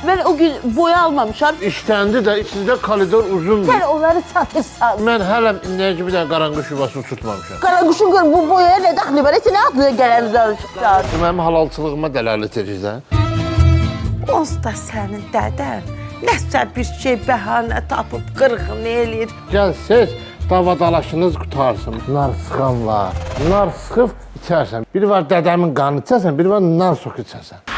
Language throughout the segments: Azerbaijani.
Mən o gün boya almamışam. İşləndi də, sizdə koridor uzundur. Sən onları satırsan. Mən hələ indiyə kimi bir dənə qaranquş yuvasını tutmamışam. Qaraquşun gör bu boyaya nə daxili var? Sən aklına gələni danışırsan. Mənim halalçılığıma dəlalət edir də. Onsuz da sənin dədən nəsə bir şey bəhanə tapıb qırğını eləyir. Gəl siz davadalaşınız qutarsın. Nar sıxan var. Nar sıxıb içərsən. Biri var dədəmin qanı içərsən, biri var nar sox içərsən.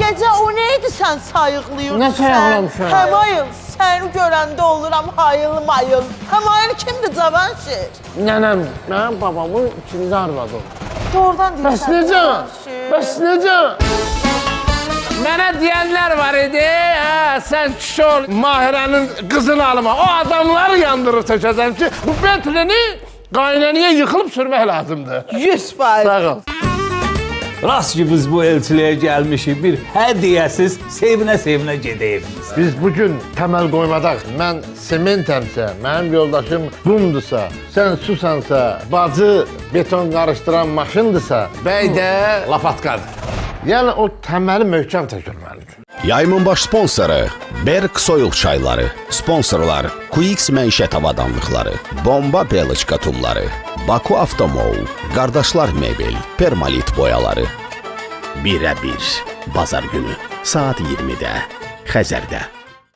Gecə o neydi sən sayıqlayırsan? Nə sayıqlamışam? Həmayıl, səni görəndə oluram hayıl-mayıl. Həmayıl kimdir Cavanşir? Nənəm, mənim babamın ikinci arvadı o. Doğrudan deyirsən. Bəs necə? Bəs necə? Mənə deyənlər var idi, sən kişi ol, Mahirənin qızını alma. O adamları yandırır tökəcəm ki, bu Bentley'ni qaynaniyə yıxılıb sürmək lazımdır. 100%. Sağ ol. Rast ki biz bu elçiliyə gəlmişik, bir hədiyyəsiz sevinə-sevinə gedəyik. Biz bugün təməl qoymadaq. Mən sementəmsə, mənim yoldaşım qumdursa, sən susansa, bacı beton qarışdıran maşındırsa, bəy də lapatqadır. Yəni o təməli möhkəm tökülməlidir. Yayımın baş sponsoru Berk Soyuq çayları, sponsorlar Quix məişət avadanlıqları, Bomba Beloçka tumları, Baku Avtomol, Qardaşlar Mebel, Permalit boyaları. Birə bir, bazar günü, saat 20-də, Xəzərdə.